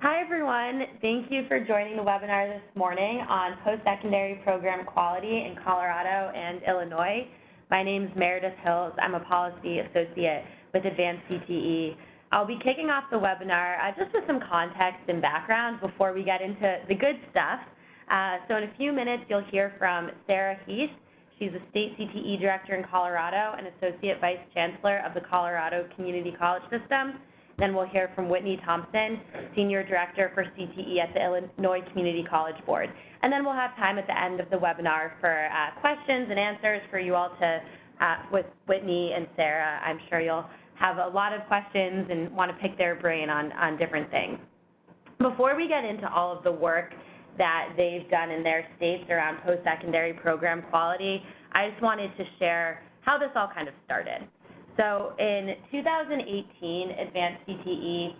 Hi, everyone. Thank you for joining the webinar this morning on post-secondary program quality in Colorado and Illinois. My name is Meredith Hills. I'm a policy associate with Advance CTE. I'll be kicking off the webinar just with some context and background before we get into the good stuff. So in a few minutes, you'll hear from Sara Heath. She's a state CTE director in Colorado and associate vice chancellor of the Colorado Community College System. Then we'll hear from Whitney Thompson, Senior Director for CTE at the Illinois Community College Board. And then we'll have time at the end of the webinar for questions and answers for you all to, with Whitney and Sara. I'm sure you'll have a lot of questions and want to pick their brain on different things. Before we get into all of the work that they've done in their states around post-secondary program quality, I just wanted to share how this all kind of started. So in 2018, Advance CTE,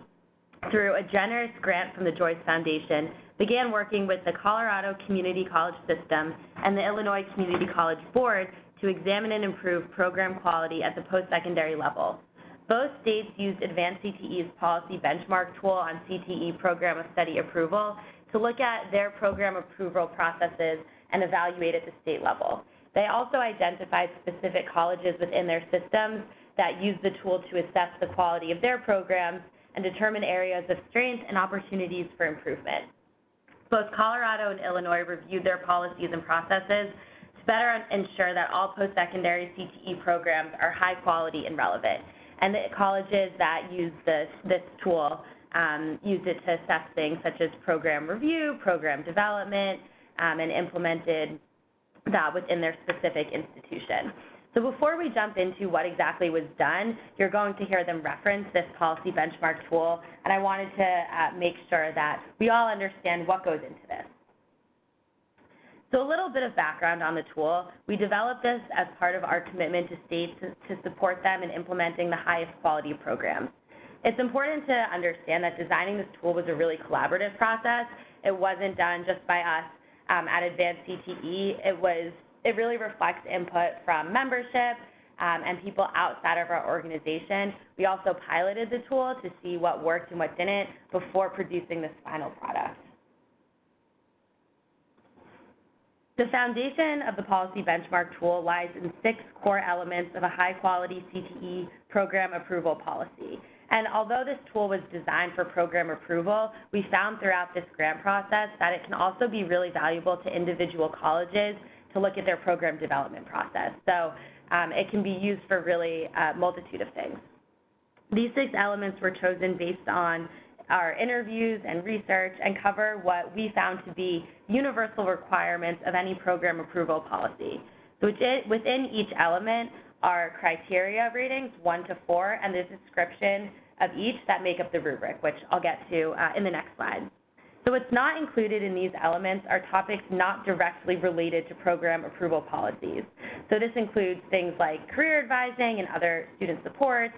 through a generous grant from the Joyce Foundation, began working with the Colorado Community College System and the Illinois Community College Board to examine and improve program quality at the post-secondary level. Both states used Advance CTE's policy benchmark tool on CTE Program Approval to look at their program approval processes and evaluate at the state level. They also identified specific colleges within their systems that use the tool to assess the quality of their programs and determine areas of strength and opportunities for improvement. Both Colorado and Illinois reviewed their policies and processes to better ensure that all post-secondary CTE programs are high quality and relevant. And the colleges that use this tool used it to assess things such as program review, program development, and implemented that within their specific institution. So before we jump into what exactly was done, you're going to hear them reference this policy benchmark tool, and I wanted to make sure that we all understand what goes into this. So a little bit of background on the tool. We developed this as part of our commitment to states to support them in implementing the highest quality programs. It's important to understand that designing this tool was a really collaborative process. It wasn't done just by us at Advance CTE. It really reflects input from membership and people outside of our organization. We also piloted the tool to see what worked and what didn't before producing this final product. The foundation of the policy benchmark tool lies in 6 core elements of a high-quality CTE program approval policy. And although this tool was designed for program approval, we found throughout this grant process that it can also be really valuable to individual colleges to look at their program development process. So it can be used for really a multitude of things. These 6 elements were chosen based on our interviews and research and cover what we found to be universal requirements of any program approval policy. So within each element are criteria ratings 1 to 4 and the description of each that make up the rubric, which I'll get to in the next slide. So what's not included in these elements are topics not directly related to program approval policies. So this includes things like career advising and other student supports,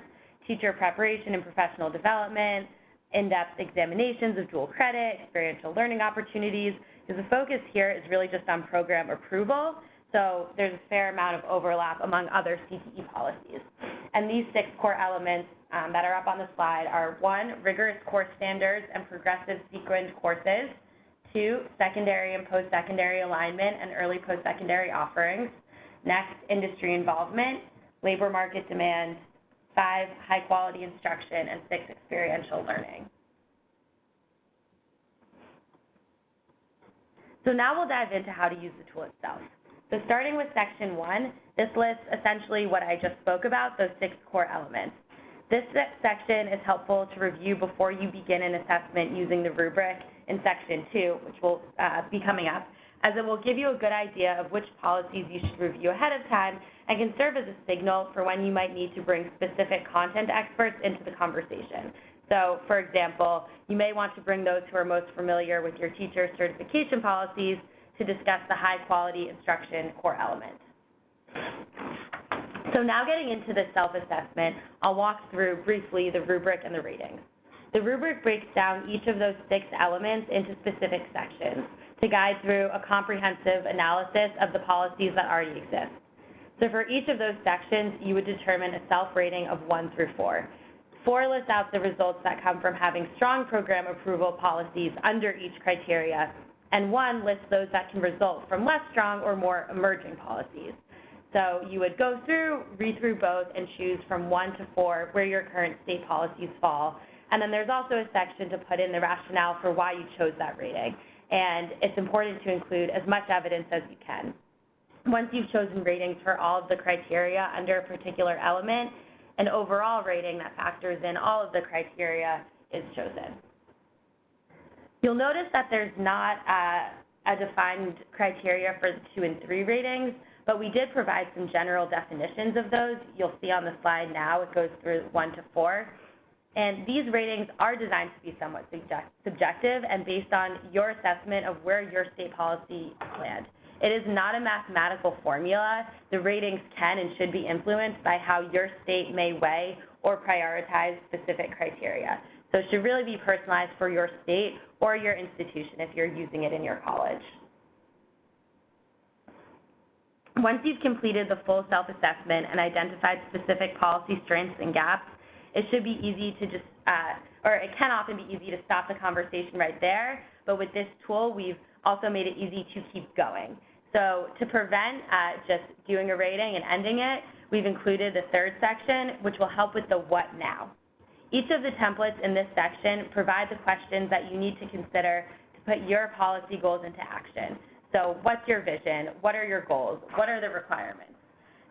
teacher preparation and professional development, in-depth examinations of dual credit, experiential learning opportunities, because the focus here is really just on program approval. So there's a fair amount of overlap among other CTE policies. And these 6 core elements that are up on the slide are 1, rigorous course standards and progressive sequenced courses, 2, secondary and post-secondary alignment and early post-secondary offerings, next, industry involvement, labor market demand, 5, high-quality instruction, and 6, experiential learning. So now we'll dive into how to use the tool itself. So starting with section 1, this lists essentially what I just spoke about, those 6 core elements. This section is helpful to review before you begin an assessment using the rubric in section 2, which will be coming up, as it will give you a good idea of which policies you should review ahead of time and can serve as a signal for when you might need to bring specific content experts into the conversation. So, for example, you may want to bring those who are most familiar with your teacher certification policies to discuss the high-quality instruction core element. So now getting into the self-assessment, I'll walk through briefly the rubric and the ratings. The rubric breaks down each of those 6 elements into specific sections to guide through a comprehensive analysis of the policies that already exist. So for each of those sections, you would determine a self-rating of 1 through 4. 4 lists out the results that come from having strong program approval policies under each criteria, and 1 lists those that can result from less strong or more emerging policies. So you would go through, read through both, and choose from 1 to 4 where your current state policies fall. And then there's also a section to put in the rationale for why you chose that rating. And it's important to include as much evidence as you can. Once you've chosen ratings for all of the criteria under a particular element, an overall rating that factors in all of the criteria is chosen. You'll notice that there's not a defined criteria for the 2 and 3 ratings, but we did provide some general definitions of those. You'll see on the slide now, it goes through 1 to 4. And these ratings are designed to be somewhat subjective and based on your assessment of where your state policy lands. It is not a mathematical formula. The ratings can and should be influenced by how your state may weigh or prioritize specific criteria. So it should really be personalized for your state or your institution if you're using it in your college. Once you've completed the full self-assessment and identified specific policy strengths and gaps, it should be easy to just, or it can often be easy to stop the conversation right there, but with this tool, we've also made it easy to keep going. So to prevent just doing a rating and ending it, we've included the 3rd section, which will help with the what now. Each of the templates in this section provide the questions that you need to consider to put your policy goals into action. So what's your vision? What are your goals? What are the requirements?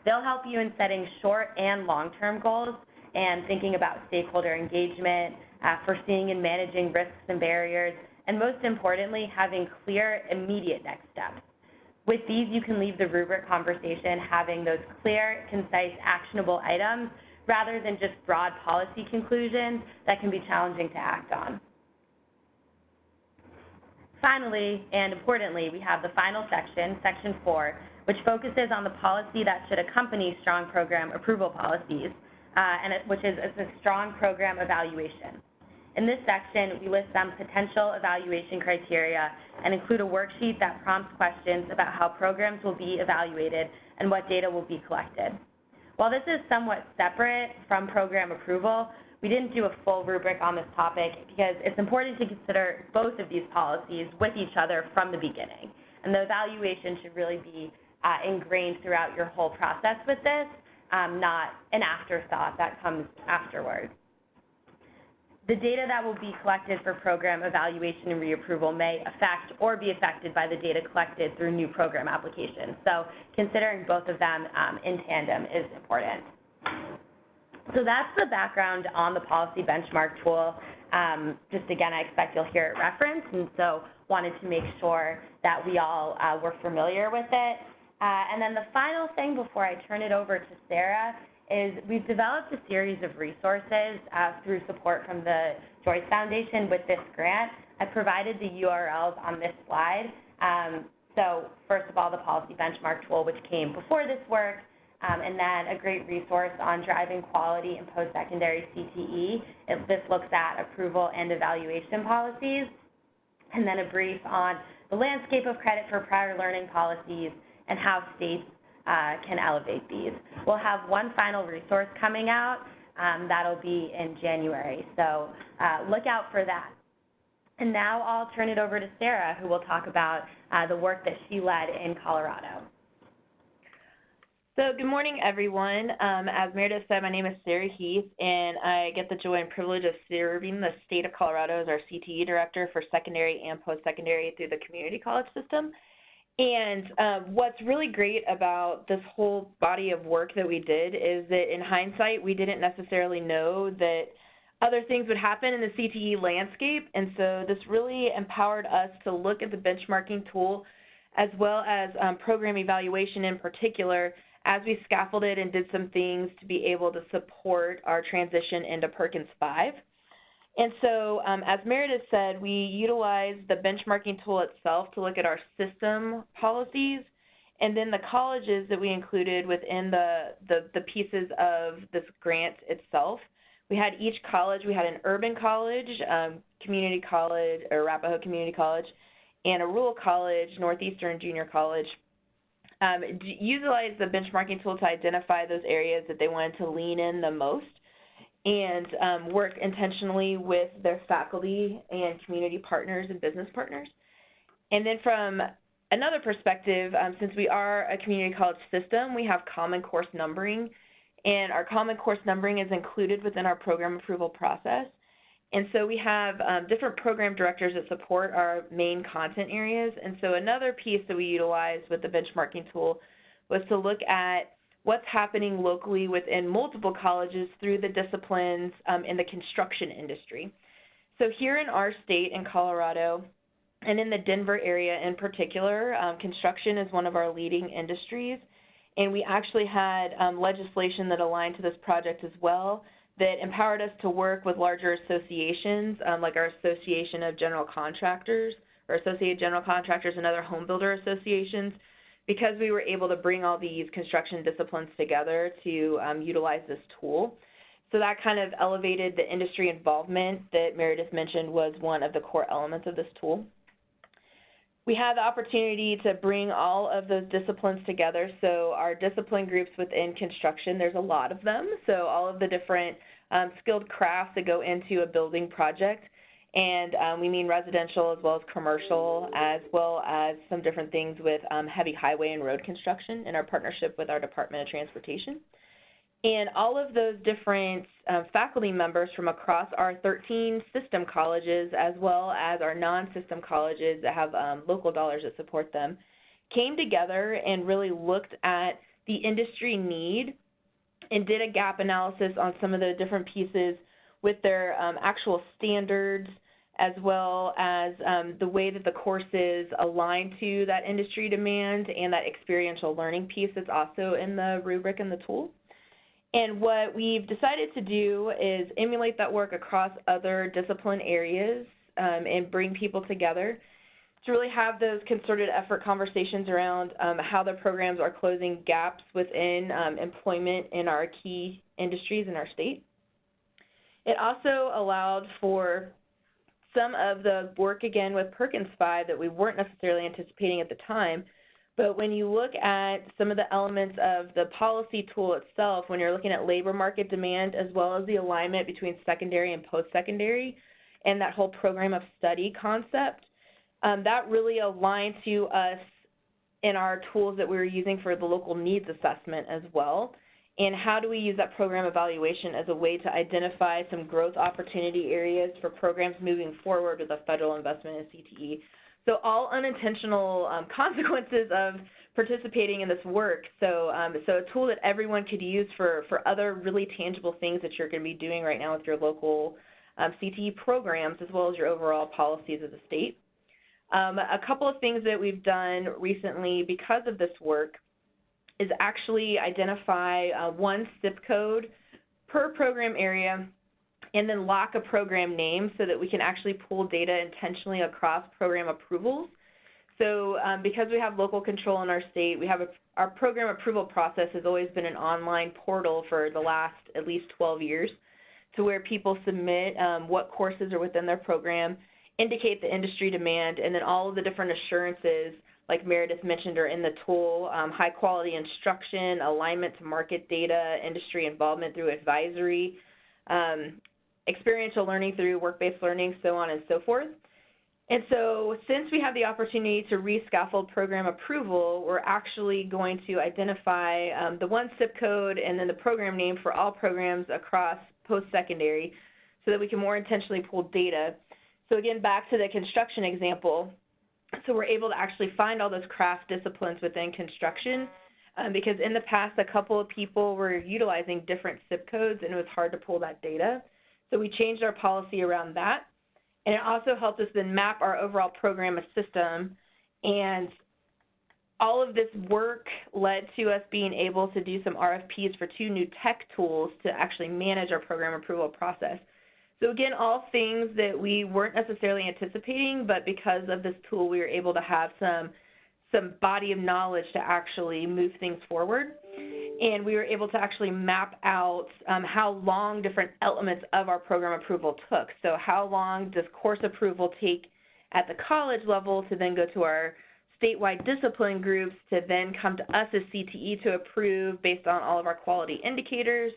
They'll help you in setting short and long-term goals and thinking about stakeholder engagement, foreseeing and managing risks and barriers, and most importantly, having clear, immediate next steps. With these, you can leave the rubric conversation having those clear, concise, actionable items rather than just broad policy conclusions that can be challenging to act on. Finally, and importantly, we have the final section, Section 4, which focuses on the policy that should accompany strong program approval policies, which is a strong program evaluation. In this section, we list some potential evaluation criteria and include a worksheet that prompts questions about how programs will be evaluated and what data will be collected. While this is somewhat separate from program approval, we didn't do a full rubric on this topic because it's important to consider both of these policies with each other from the beginning. And the evaluation should really be ingrained throughout your whole process with this, not an afterthought that comes afterwards. The data that will be collected for program evaluation and reapproval may affect or be affected by the data collected through new program applications. So considering both of them in tandem is important. So that's the background on the policy benchmark tool. Just again, I expect you'll hear it referenced, and so wanted to make sure that we all were familiar with it. And then the final thing before I turn it over to Sara is we've developed a series of resources through support from the Joyce Foundation with this grant. I provided the URLs on this slide. So first of all, the policy benchmark tool, which came before this work, and then a great resource on driving quality in post-secondary CTE. This looks at approval and evaluation policies, and then a brief on the landscape of credit for prior learning policies and how states can elevate these. We'll have one final resource coming out. That'll be in January, so look out for that. And now I'll turn it over to Sara, who will talk about the work that she led in Colorado. So good morning, everyone. As Meredith said, my name is Sara Heath, and I get the joy and privilege of serving the state of Colorado as our CTE director for secondary and post-secondary through the community college system. And what's really great about this whole body of work that we did is that in hindsight, we didn't necessarily know that other things would happen in the CTE landscape. And so this really empowered us to look at the benchmarking tool as well as program evaluation in particular as we scaffolded and did some things to be able to support our transition into Perkins 5. And so, as Meredith said, we utilized the benchmarking tool itself to look at our system policies, and then the colleges that we included within the pieces of this grant itself. We had each college, we had an urban college, community college, or Arapahoe Community College, and a rural college, Northeastern Junior College. Utilize the benchmarking tool to identify those areas that they wanted to lean in the most. and work intentionally with their faculty and community partners and business partners. And then from another perspective, since we are a community college system, we have common course numbering, and our common course numbering is included within our program approval process. And so we have different program directors that support our main content areas. And so another piece that we utilized with the benchmarking tool was to look at what's happening locally within multiple colleges through the disciplines in the construction industry. So here in our state, in Colorado, and in the Denver area in particular, construction is one of our leading industries. And we actually had legislation that aligned to this project as well that empowered us to work with larger associations, like our Association of General Contractors, or Associated General Contractors and other home builder associations, because we were able to bring all these construction disciplines together to utilize this tool. So that kind of elevated the industry involvement that Meredith mentioned was one of the core elements of this tool. We had the opportunity to bring all of those disciplines together. So our discipline groups within construction, there's a lot of them. So all of the different skilled crafts that go into a building project. And we mean residential as well as commercial, as well as some different things with heavy highway and road construction in our partnership with our Department of Transportation. And all of those different faculty members from across our 13 system colleges, as well as our non-system colleges that have local dollars that support them, came together and really looked at the industry need and did a gap analysis on some of the different pieces with their actual standards, as well as the way that the courses align to that industry demand and that experiential learning piece that's also in the rubric and the tool. And what we've decided to do is emulate that work across other discipline areas and bring people together to really have those concerted effort conversations around how their programs are closing gaps within employment in our key industries in our state. It also allowed for some of the work, again, with Perkins 5 that we weren't necessarily anticipating at the time. But when you look at some of the elements of the policy tool itself, when you're looking at labor market demand, as well as the alignment between secondary and post-secondary, and that whole program of study concept, that really aligned to us in our tools that we were using for the local needs assessment as well. And how do we use that program evaluation as a way to identify some growth opportunity areas for programs moving forward with a federal investment in CTE. So all unintentional consequences of participating in this work. So a tool that everyone could use for other really tangible things that you're going to be doing right now with your local CTE programs, as well as your overall policies of the state. A couple of things that we've done recently because of this work is actually identify one zip code per program area and then lock a program name so that we can actually pull data intentionally across program approvals. So because we have local control in our state, we have our program approval process has always been an online portal for the last at least 12 years, to where people submit what courses are within their program, indicate the industry demand, and then all of the different assurances, like Meredith mentioned, are in the tool, high quality instruction, alignment to market data, industry involvement through advisory, experiential learning through work-based learning, so on and so forth. And so since we have the opportunity to rescaffold program approval, we're actually going to identify the one zip code and then the program name for all programs across post-secondary so that we can more intentionally pull data. So again, back to the construction example, so we're able to actually find all those craft disciplines within construction because in the past, a couple of people were utilizing different zip codes and it was hard to pull that data. So we changed our policy around that. And it also helped us then map our overall program system. And all of this work led to us being able to do some RFPs for 2 new tech tools to actually manage our program approval process. So again, all things that we weren't necessarily anticipating, but because of this tool, we were able to have some body of knowledge to actually move things forward. And we were able to actually map out how long different elements of our program approval took. So how long does course approval take at the college level to then go to our statewide discipline groups to then come to us as CTE to approve based on all of our quality indicators,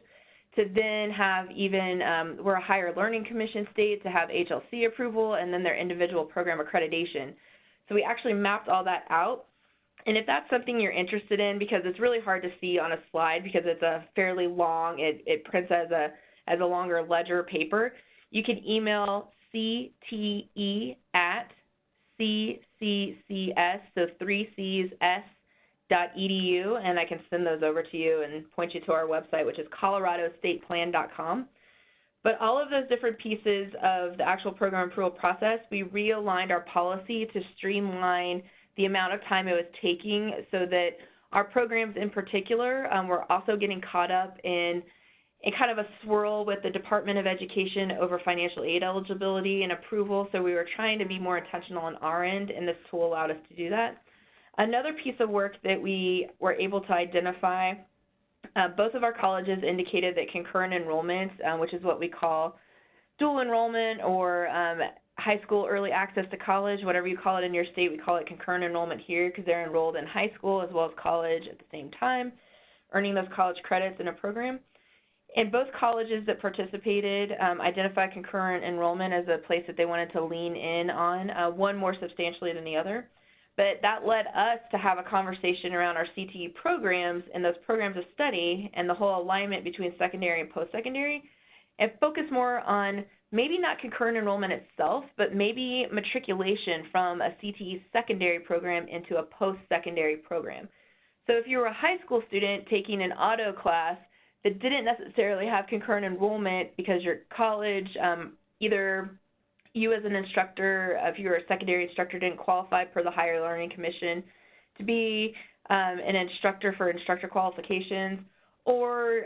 to then have even, we're a higher learning commission state, to have HLC approval, and then their individual program accreditation. So we actually mapped all that out. And if that's something you're interested in, because it's really hard to see on a slide because it's a fairly long, it prints as a longer ledger paper, you can email CTE at CCCS, so 3Cs S.edu, and I can send those over to you and point you to our website, which is coloradostateplan.com. But all of those different pieces of the actual program approval process, we realigned our policy to streamline the amount of time it was taking so that our programs in particular were also getting caught up in kind of a swirl with the Department of Education over financial aid eligibility and approval. So we were trying to be more intentional on our end, and this tool allowed us to do that. Another piece of work that we were able to identify, both of our colleges indicated that concurrent enrollment, which is what we call dual enrollment or high school early access to college, whatever you call it in your state, we call it concurrent enrollment here because they're enrolled in high school as well as college at the same time, earning those college credits in a program. And both colleges that participated identified concurrent enrollment as a place that they wanted to lean in on, one more substantially than the other. But that led us to have a conversation around our CTE programs and those programs of study and the whole alignment between secondary and post-secondary, and focus more on maybe not concurrent enrollment itself, but maybe matriculation from a CTE secondary program into a post-secondary program. So if you were a high school student taking an auto class that didn't necessarily have concurrent enrollment because your college, either you as an instructor, if you were a secondary instructor, didn't qualify per the Higher Learning Commission to be an instructor for instructor qualifications, or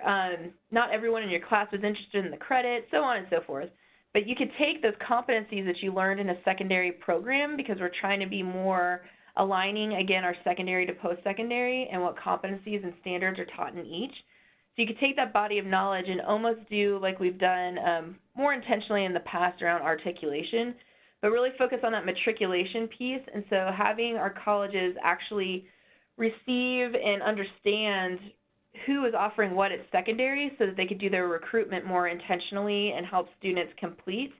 not everyone in your class was interested in the credit, so on and so forth. But you could take those competencies that you learned in a secondary program, because we're trying to be more aligning, again, our secondary to post-secondary and what competencies and standards are taught in each. So you could take that body of knowledge and almost do like we've done more intentionally in the past around articulation, but really focus on that matriculation piece. And so having our colleges actually receive and understand who is offering what at secondary so that they could do their recruitment more intentionally and help students complete,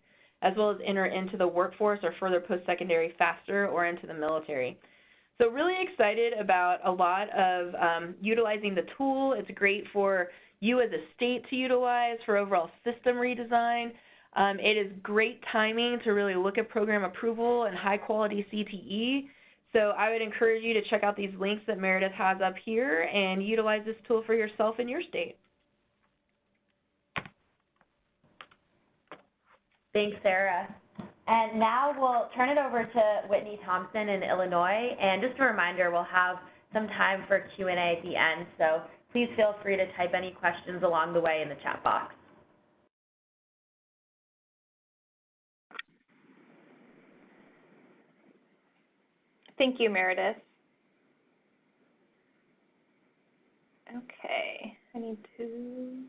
as well as enter into the workforce or further post-secondary faster or into the military. So really excited about a lot of utilizing the tool. It's great for you as a state to utilize for overall system redesign. It is great timing to really look at program approval and high-quality CTE. So I would encourage you to check out these links that Meredith has up here and utilize this tool for yourself in your state. Thanks, Sarah. And now we'll turn it over to Whitney Thompson in Illinois. And just a reminder, we'll have some time for Q&A at the end, so please feel free to type any questions along the way in the chat box. Thank you, Meredith. Okay, I need to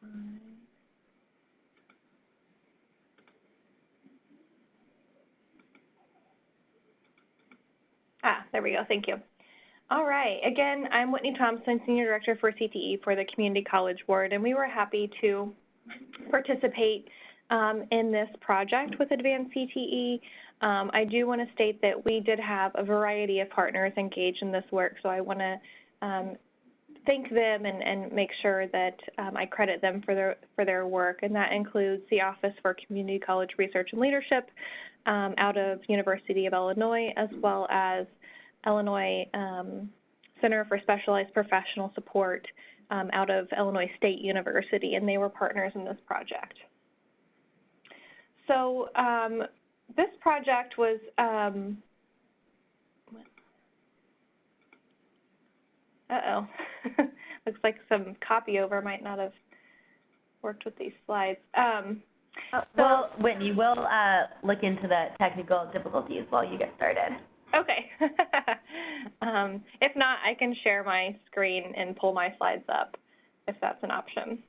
find. There we go, thank you. All right, again, I'm Whitney Thompson, Senior Director for CTE for the Community College Board, and we were happy to participate in this project with Advance CTE. I do want to state that we did have a variety of partners engaged in this work, so I want to thank them and make sure that I credit them for their work, and that includes the Office for Community College Research and Leadership out of University of Illinois, as well as Illinois Center for Specialized Professional Support out of Illinois State University, and they were partners in this project. So this project was, looks like some copy over might not have worked with these slides. Well, Whitney, we'll look into the technical difficulties while you get started. Okay. If not, I can share my screen and pull my slides up if that's an option.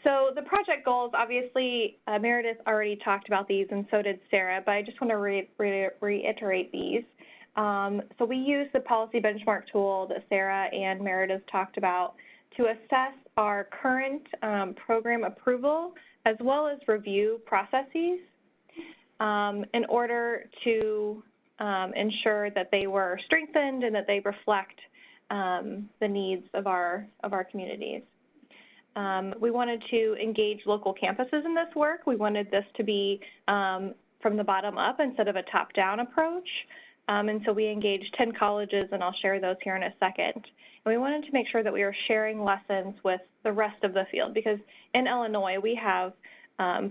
So the project goals, obviously, Meredith already talked about these, and so did Sarah, but I just want to reiterate these. So we use the policy benchmark tool that Sara and Meredith talked about to assess our current program approval as well as review processes in order to ensure that they were strengthened and that they reflect the needs of our communities. We wanted to engage local campuses in this work. We wanted this to be from the bottom up instead of a top-down approach. And so we engaged 10 colleges, and I'll share those here in a second. And we wanted to make sure that we were sharing lessons with the rest of the field, because in Illinois, we have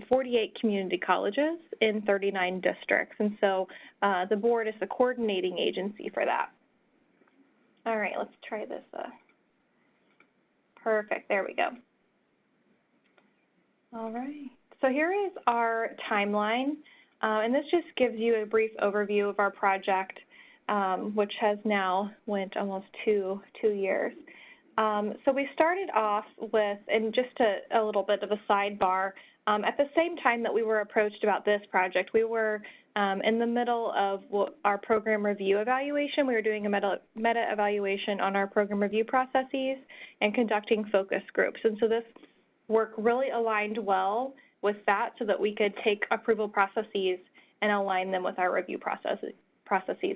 48 community colleges in 39 districts. And so the board is the coordinating agency for that. All right, let's try this. Perfect, there we go. All right, so here is our timeline. And this just gives you a brief overview of our project, which has now went almost two years. So we started off with, and just a little bit of a sidebar, at the same time that we were approached about this project, we were in the middle of our program review evaluation. We were doing a meta-evaluation on our program review processes and conducting focus groups. And so this work really aligned well with that so that we could take approval processes and align them with our review processes.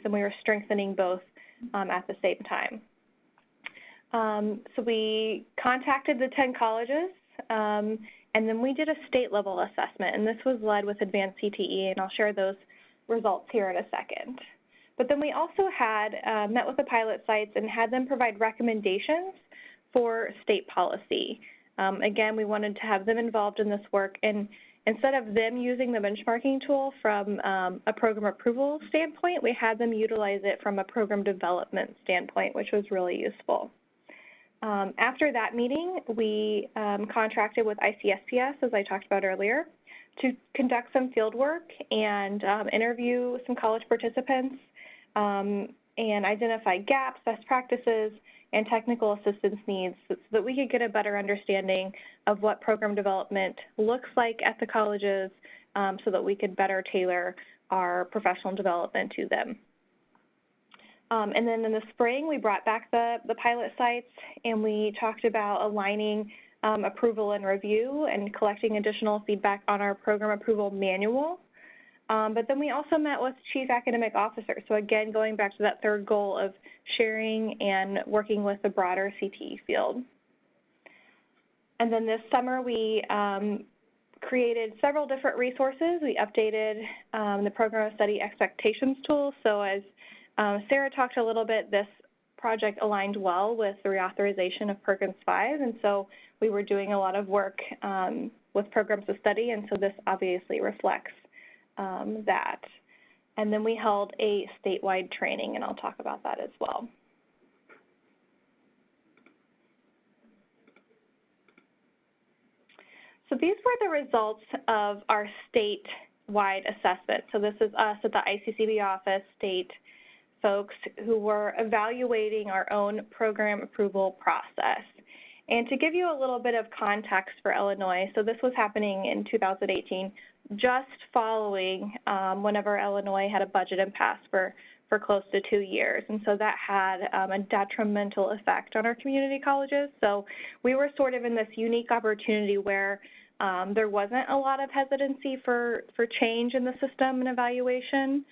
And we were strengthening both at the same time. So we contacted the 10 colleges, and then we did a state-level assessment, and this was led with Advance CTE, and I'll share those results here in a second. But then we also had met with the pilot sites and had them provide recommendations for state policy. Again, we wanted to have them involved in this work, and instead of them using the benchmarking tool from a program approval standpoint, we had them utilize it from a program development standpoint, which was really useful. After that meeting, we contracted with ICSPS, as I talked about earlier, to conduct some field work and interview some college participants and identify gaps, best practices, and technical assistance needs so that we could get a better understanding of what program development looks like at the colleges so that we could better tailor our professional development to them. And then in the spring, we brought back the pilot sites, and we talked about aligning approval and review and collecting additional feedback on our program approval manual. But then we also met with chief academic officers. So again, going back to that third goal of sharing and working with the broader CTE field. And then this summer, we created several different resources. We updated the program of study expectations tool. So as Sara talked a little bit, this project aligned well with the reauthorization of Perkins 5. And so we were doing a lot of work with programs of study. And so this obviously reflects that. And then we held a statewide training, and I'll talk about that as well. So these were the results of our statewide assessment. So this is us at the ICCB office, state folks who were evaluating our own program approval process. And to give you a little bit of context for Illinois, so this was happening in 2018, just following whenever Illinois had a budget impasse for close to 2 years. And so that had a detrimental effect on our community colleges. So we were sort of in this unique opportunity where there wasn't a lot of hesitancy for change in the system and evaluation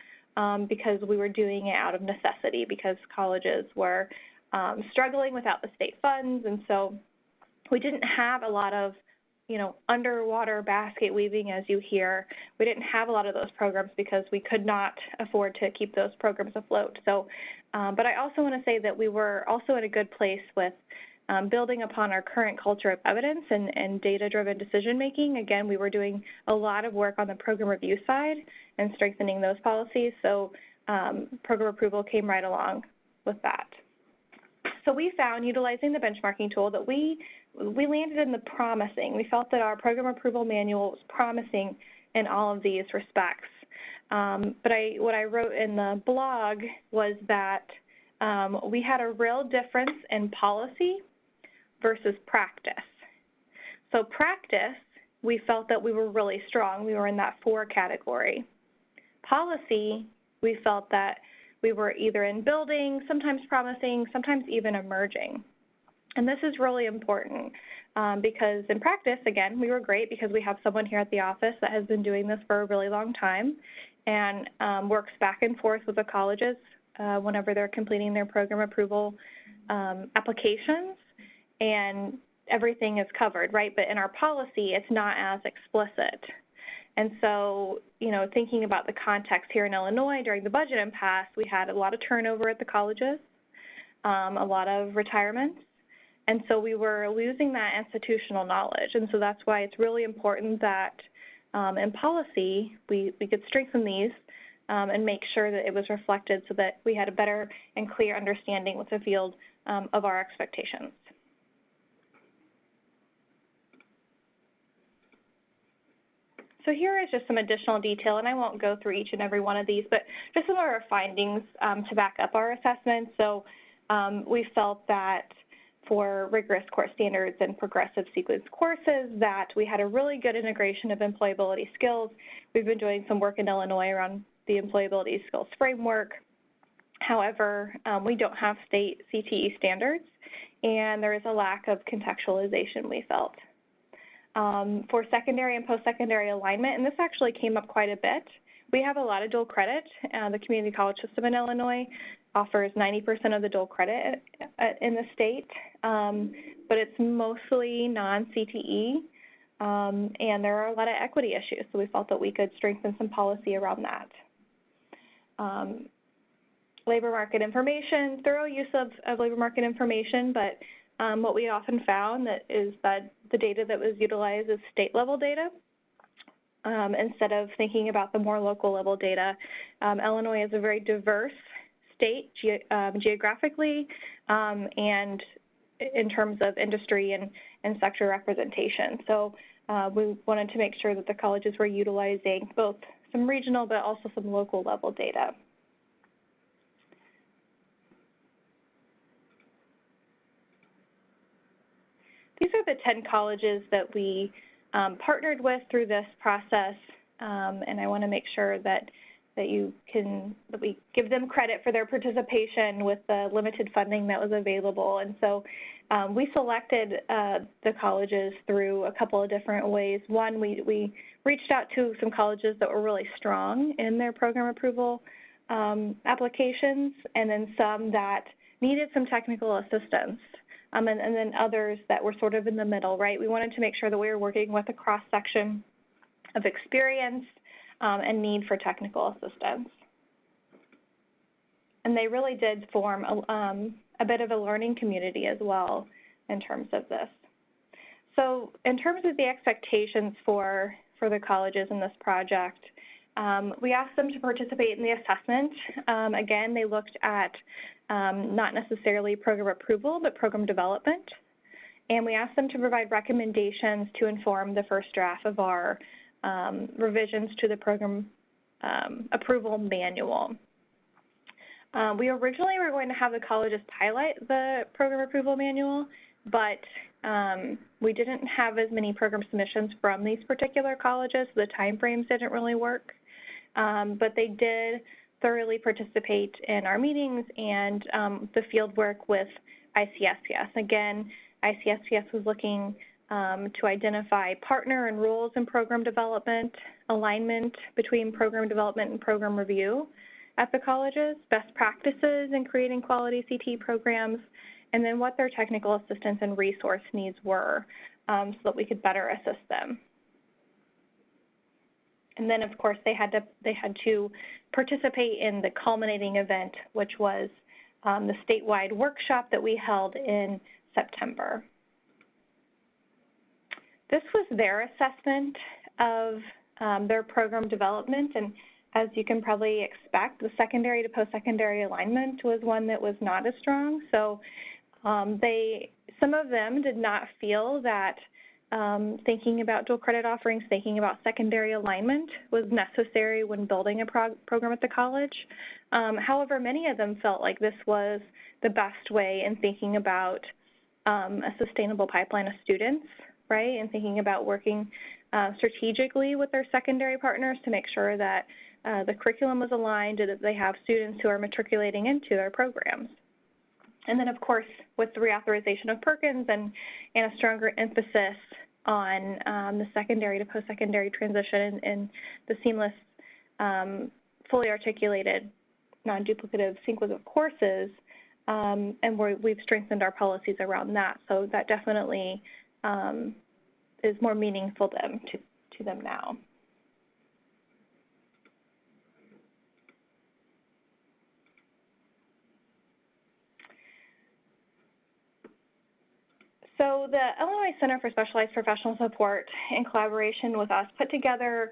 because we were doing it out of necessity because colleges were struggling without the state funds. And so we didn't have a lot of underwater basket weaving, as you hear. We didn't have a lot of those programs because we could not afford to keep those programs afloat. So, but I also want to say that we were also in a good place with building upon our current culture of evidence and data-driven decision-making. Again, we were doing a lot of work on the program review side and strengthening those policies. So program approval came right along with that. So we found, utilizing the benchmarking tool, that we landed in the promising. We felt that our program approval manual was promising in all of these respects. But what I wrote in the blog was that we had a real difference in policy versus practice. So practice, we felt that we were really strong. We were in that 4 category. Policy, we felt that We were either in building, sometimes promising, sometimes even emerging. And this is really important because in practice, again, we were great because we have someone here at the office that has been doing this for a really long time and works back and forth with the colleges whenever they're completing their program approval applications, and everything is covered, right? But in our policy, it's not as explicit. And so, you know, thinking about the context here in Illinois during the budget impasse, we had a lot of turnover at the colleges, a lot of retirements, and so we were losing that institutional knowledge. And so that's why it's really important that in policy, we could strengthen these and make sure that it was reflected so that we had a better and clear understanding with the field of our expectations. So here is just some additional detail, and I won't go through each and every one of these, but just some of our findings to back up our assessment. So we felt that for rigorous course standards and progressive sequence courses that we had a really good integration of employability skills. We've been doing some work in Illinois around the employability skills framework. However, we don't have state CTE standards, and there is a lack of contextualization, we felt. For secondary and post-secondary alignment, and this actually came up quite a bit, we have a lot of dual credit. The community college system in Illinois offers 90% of the dual credit in the state, but it's mostly non-CTE, and there are a lot of equity issues, so we felt that we could strengthen some policy around that. Labor market information, thorough use of labor market information, but what we often found is that the data that was utilized is state-level data instead of thinking about the more local-level data. Illinois is a very diverse state geographically and in terms of industry and sector representation. So we wanted to make sure that the colleges were utilizing both some regional but also some local-level data. These are the 10 colleges that we partnered with through this process, and I want to make sure that we give them credit for their participation with the limited funding that was available. And so we selected the colleges through a couple of different ways. One, we reached out to some colleges that were really strong in their program approval applications, and then some that needed some technical assistance. And then others that were sort of in the middle, right? We wanted to make sure that we were working with a cross-section of experience and need for technical assistance. And they really did form a bit of a learning community as well in terms of this. So in terms of the expectations for the colleges in this project, we asked them to participate in the assessment. Again, they looked at not necessarily program approval, but program development. And we asked them to provide recommendations to inform the first draft of our revisions to the program approval manual. We originally were going to have the colleges highlight the program approval manual, but we didn't have as many program submissions from these particular colleges, so the timeframes didn't really work. But they did thoroughly participate in our meetings and the field work with ICSPS. Again, ICSPS was looking to identify partner and roles in program development, alignment between program development and program review at the colleges, best practices in creating quality CTE programs, and then what their technical assistance and resource needs were so that we could better assist them. And then, of course, they had to participate in the culminating event, which was the statewide workshop that we held in September. This was their assessment of their program development, and as you can probably expect, the secondary to post-secondary alignment was one that was not as strong. So some of them did not feel that thinking about dual credit offerings, thinking about secondary alignment was necessary when building a program at the college. However, many of them felt like this was the best way in thinking about a sustainable pipeline of students, right, and thinking about working strategically with their secondary partners to make sure that the curriculum was aligned, and that they have students who are matriculating into their programs. And then, of course, with the reauthorization of Perkins and a stronger emphasis on the secondary to post-secondary transition and the seamless, fully articulated, non-duplicative sequence of courses, and we've strengthened our policies around that. So that definitely is more meaningful to them now. So the Illinois Center for Specialized Professional Support, in collaboration with us, put together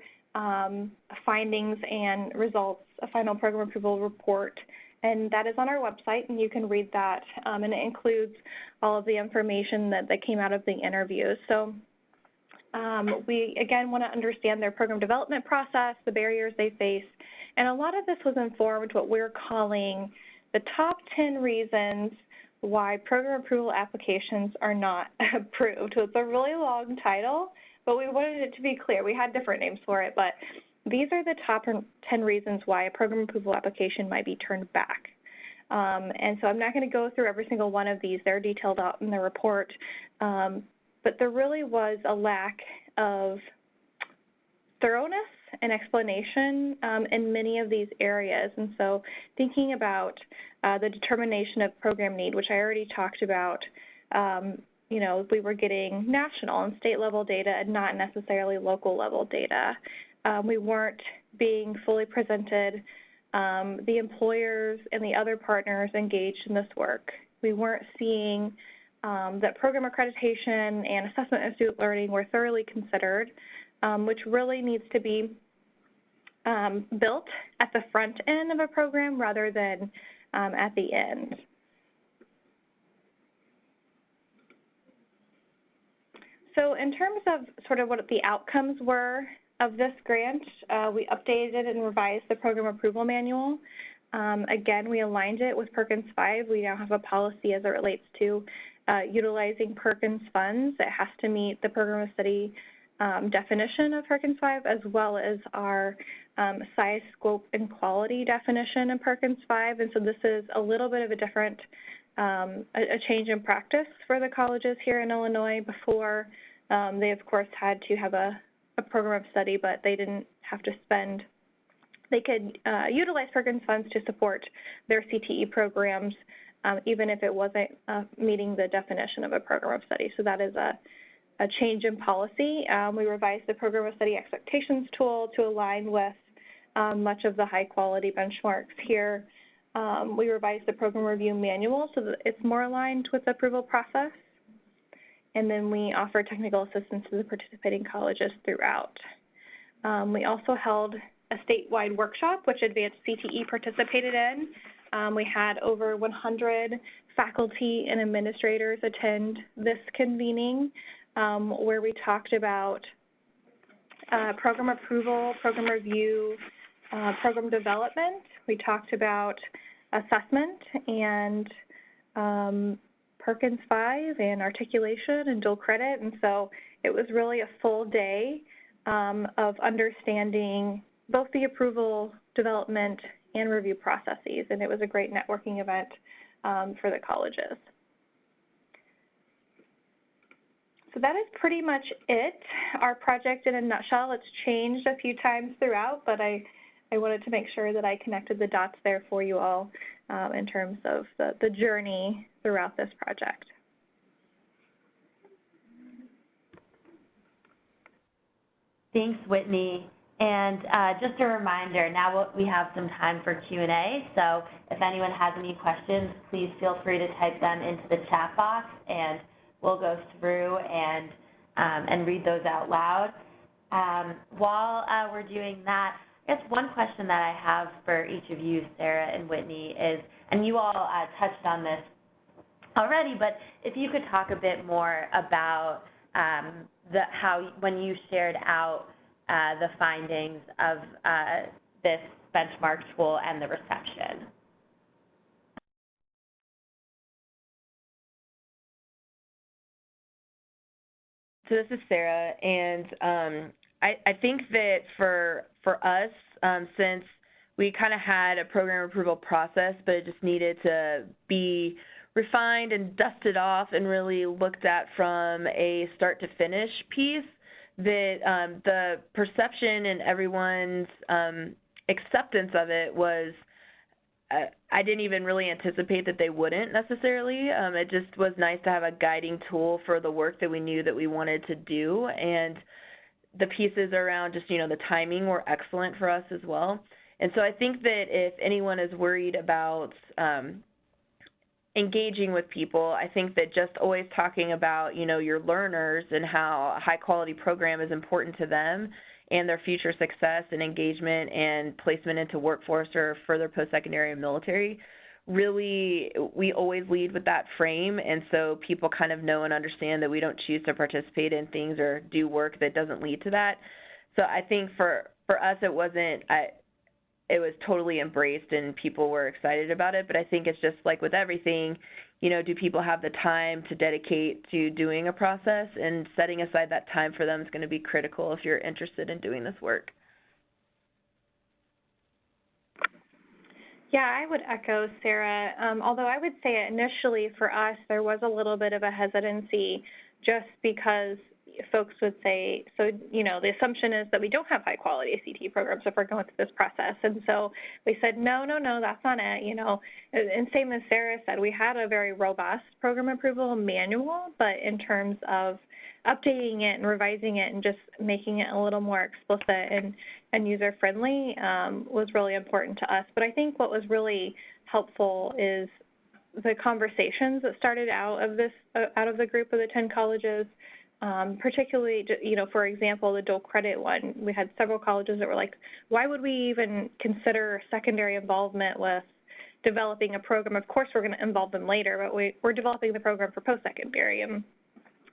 findings and results, a final program approval report, and that is on our website, and you can read that, and it includes all of the information that came out of the interviews. So we, again, want to understand their program development process, the barriers they face, and a lot of this was informed what we're calling the top 10 reasons why program approval applications are not approved. So it's a really long title, but we wanted it to be clear. We had different names for it, but these are the top 10 reasons why a program approval application might be turned back. And so I'm not going to go through every single one of these. They're detailed out in the report. But there really was a lack of thoroughness and explanation in many of these areas. And so thinking about the determination of program need, which I already talked about, you know, we were getting national and state level data and not necessarily local level data. We weren't being fully presented the employers and the other partners engaged in this work. We weren't seeing that program accreditation and assessment and student learning were thoroughly considered, which really needs to be built at the front end of a program rather than at the end. So in terms of sort of what the outcomes were of this grant, we updated and revised the program approval manual. Again, we aligned it with Perkins 5. We now have a policy as it relates to utilizing Perkins funds. It has to meet the program of study definition of Perkins 5, as well as our size, scope, and quality definition in Perkins 5. And so this is a little bit of a different, a change in practice for the colleges here in Illinois. Before, they, of course, had to have a program of study, but they didn't have to spend, they could utilize Perkins funds to support their CTE programs, even if it wasn't meeting the definition of a program of study. So that is a change in policy. We revised the program of study expectations tool to align with much of the high quality benchmarks here. We revised the program review manual so that it's more aligned with the approval process. And then we offer technical assistance to the participating colleges throughout. We also held a statewide workshop, which Advance CTE participated in. We had over 100 faculty and administrators attend this convening, where we talked about program approval, program review, program development. We talked about assessment and Perkins 5 and articulation and dual credit. And so it was really a full day of understanding both the approval, development, and review processes. And it was a great networking event for the colleges. So that is pretty much it, our project in a nutshell. It's changed a few times throughout, but I wanted to make sure that I connected the dots there for you all in terms of the journey throughout this project. Thanks, Whitney. And just a reminder, now we have some time for Q&A, so if anyone has any questions, please feel free to type them into the chat box, and we'll go through and read those out loud. While we're doing that, I guess one question that I have for each of you, Sara and Whitney, is, and you all touched on this already, but if you could talk a bit more about how when you shared out the findings of this benchmark tool and the reception. So this is Sara, and I think that for us, since we kind of had a program approval process, but it just needed to be refined and dusted off and really looked at from a start to finish piece, that the perception and everyone's acceptance of it was, I didn't even really anticipate that they wouldn't necessarily. It just was nice to have a guiding tool for the work that we knew that we wanted to do, and the pieces around just, the timing were excellent for us as well. And so I think that if anyone is worried about engaging with people, I think that just always talking about, your learners and how a high-quality program is important to them and their future success and engagement and placement into workforce or further post-secondary and military, really, we always lead with that frame, and so people kind of know and understand that we don't choose to participate in things or do work that doesn't lead to that. So I think for us, it wasn't, it was totally embraced and people were excited about it, but I think it's just like with everything, do people have the time to dedicate to doing a process, and setting aside that time for them is going to be critical if you're interested in doing this work. Yeah, I would echo Sara, although I would say initially for us there was a little bit of a hesitancy just because folks would say, so, the assumption is that we don't have high-quality CTE programs if we're going through this process. And so we said, no, that's not it, And same as Sara said, we had a very robust program approval manual, but in terms of updating it and revising it and just making it a little more explicit and user-friendly was really important to us. But I think what was really helpful is the conversations that started out of the group of the 10 colleges. Particularly, for example, the dual credit one, we had several colleges that were like, why would we even consider secondary involvement with developing a program? Of course, we're going to involve them later, but we're developing the program for post-secondary. And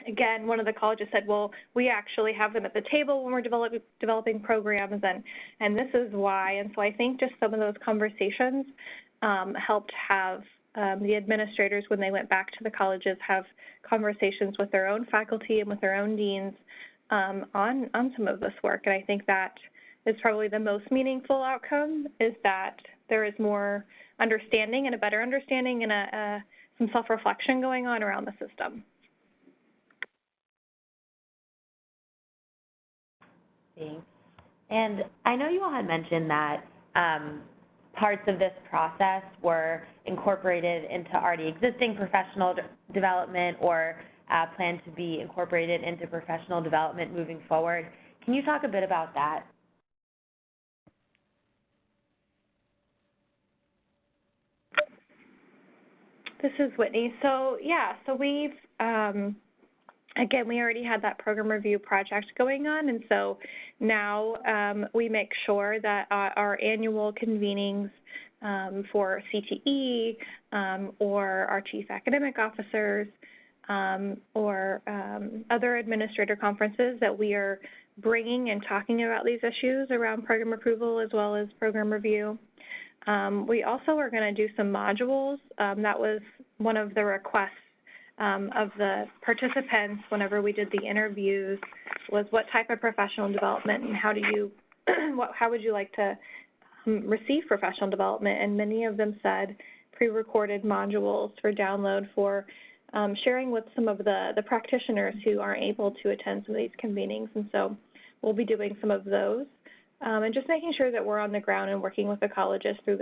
again, one of the colleges said, well, we actually have them at the table when we're developing programs, and this is why. And so I think just some of those conversations helped have the administrators, when they went back to the colleges, have conversations with their own faculty and with their own deans on some of this work. And I think that is probably the most meaningful outcome, is that there is more understanding and a better understanding and some self-reflection going on around the system. Thanks. And I know you all had mentioned that parts of this process were incorporated into already existing professional development or plan to be incorporated into professional development moving forward. Can you talk a bit about that? This is Whitney. So we've, again, we already had that program review project going on, and so now we make sure that our annual convenings for CTE or our chief academic officers or other administrator conferences, that we are bringing and talking about these issues around program approval as well as program review. We also are going to do some modules. That was one of the requests of the participants whenever we did the interviews, was what type of professional development and how would you like to receive professional development? And many of them said pre-recorded modules for download for sharing with some of the practitioners who aren't able to attend some of these convenings. And so we'll be doing some of those. And just making sure that we're on the ground and working with the colleges through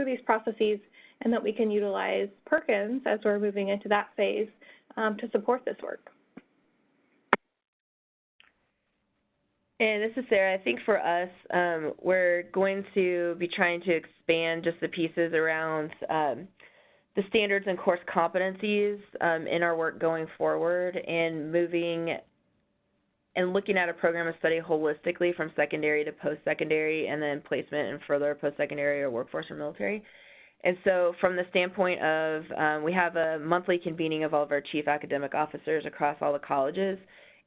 these processes, and that we can utilize Perkins as we're moving into that phase to support this work. And this is Sara. I think for us, we're going to be trying to expand just the pieces around the standards and course competencies in our work going forward, and moving and looking at a program of study holistically from secondary to post-secondary, and then placement and further post-secondary or workforce or military. And so from the standpoint of, we have a monthly convening of all of our chief academic officers across all the colleges,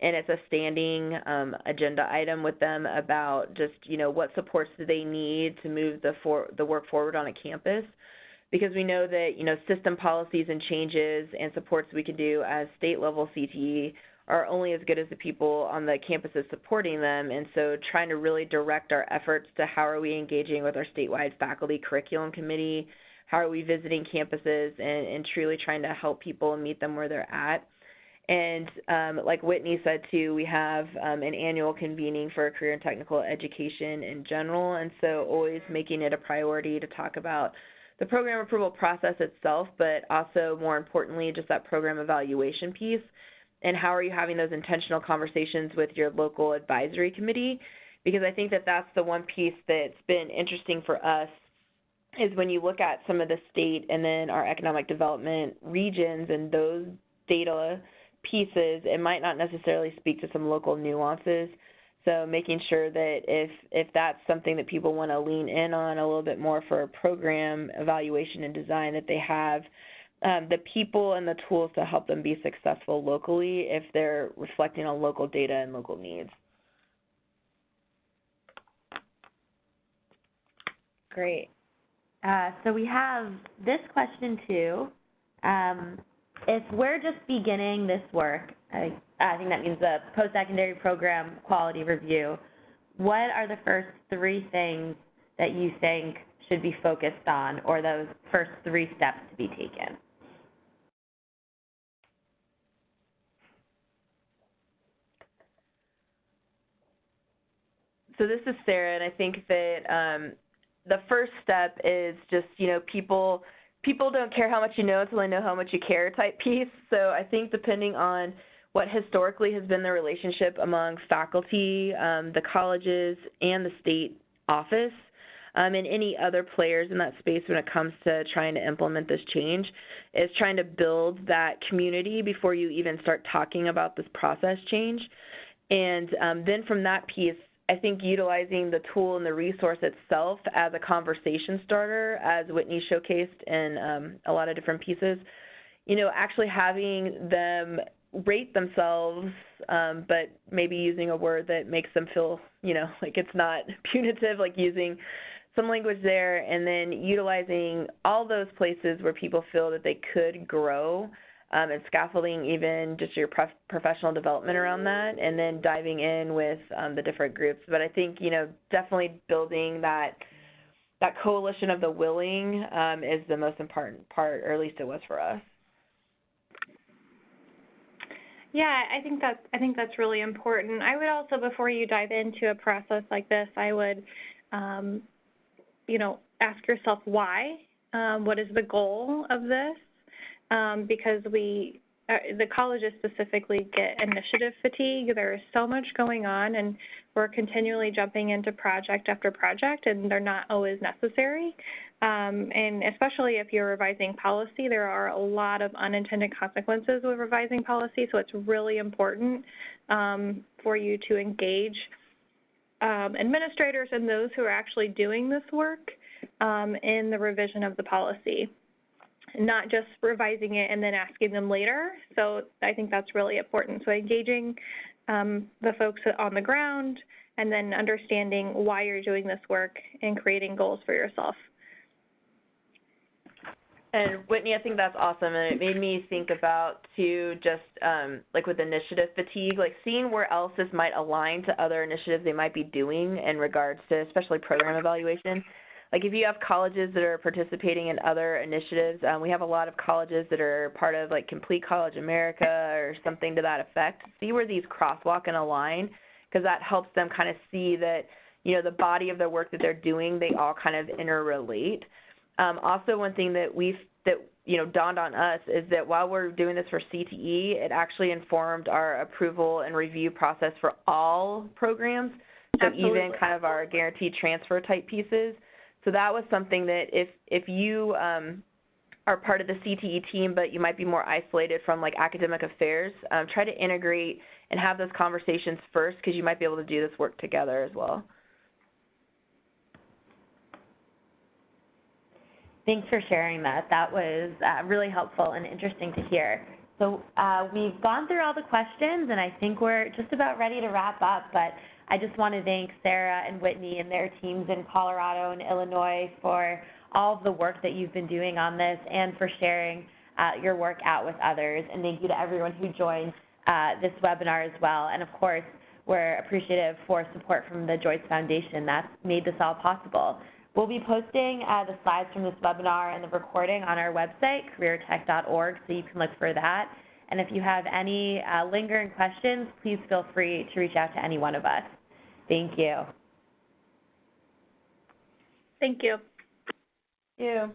and it's a standing agenda item with them about just, what supports do they need to move the work forward on a campus. Because we know that, system policies and changes and supports we can do as state-level CTE are only as good as the people on the campuses supporting them. And so trying to really direct our efforts to how are we engaging with our statewide faculty curriculum committee, how are we visiting campuses, and truly trying to help people and meet them where they're at. And like Whitney said too, we have an annual convening for career and technical education in general, and so always making it a priority to talk about the program approval process itself, but also more importantly, just that program evaluation piece, and how are you having those intentional conversations with your local advisory committee, because I think that that's the one piece that's been interesting for us is when you look at some of the state and then our economic development regions and those data pieces, it might not necessarily speak to some local nuances. So making sure that if that's something that people want to lean in on a little bit more for a program evaluation and design, that they have the people and the tools to help them be successful locally if they're reflecting on local data and local needs. Great. So we have this question too. If we're just beginning this work, I think that means the post-secondary program quality review, what are the first 3 things that you think should be focused on, or those first 3 steps to be taken? So this is Sara, and I think that the first step is just, people don't care how much you know until they know how much you care type piece. So I think depending on what historically has been the relationship among faculty, the colleges, and the state office, and any other players in that space when it comes to trying to implement this change, is trying to build that community before you even start talking about this process change. And then from that piece, I think utilizing the tool and the resource itself as a conversation starter, as Whitney showcased in a lot of different pieces, actually having them rate themselves, but maybe using a word that makes them feel, like it's not punitive, like using some language there, and then utilizing all those places where people feel that they could grow, and scaffolding even just your professional development around that, and then diving in with the different groups. But I think, definitely building that coalition of the willing is the most important part, or at least it was for us. Yeah, I think that's really important. I would also, before you dive into a process like this, I would, ask yourself why. What is the goal of this? Because the colleges specifically get initiative fatigue. There is so much going on, and we're continually jumping into project after project, and they're not always necessary. And especially if you're revising policy, there are a lot of unintended consequences with revising policy, so it's really important for you to engage administrators and those who are actually doing this work in the revision of the policy, not just revising it and then asking them later. So I think that's really important. So engaging the folks on the ground, and then understanding why you're doing this work and creating goals for yourself. And Whitney, I think that's awesome, and it made me think about, too, just like with initiative fatigue, like seeing where else this might align to other initiatives they might be doing in regards to especially program evaluation. Like if you have colleges that are participating in other initiatives, we have a lot of colleges that are part of like Complete College America or something to that effect. See where these crosswalk and align, because that helps them kind of see that, the body of the work that they're doing, they all kind of interrelate. Also, one thing that dawned on us is that while we're doing this for CTE, it actually informed our approval and review process for all programs, so Absolutely. even kind of our guaranteed transfer type pieces. So that was something that if you are part of the CTE team, but you might be more isolated from like academic affairs, try to integrate and have those conversations first, because you might be able to do this work together as well. Thanks for sharing that. That was really helpful and interesting to hear. So we've gone through all the questions, and I think we're just about ready to wrap up, but I just want to thank Sara and Whitney and their teams in Colorado and Illinois for all of the work that you've been doing on this, and for sharing your work out with others. And thank you to everyone who joined this webinar as well. And of course, we're appreciative for support from the Joyce Foundation that's made this all possible. We'll be posting the slides from this webinar and the recording on our website, careertech.org, so you can look for that. And if you have any lingering questions, please feel free to reach out to any one of us. Thank you. Thank you. Thank you.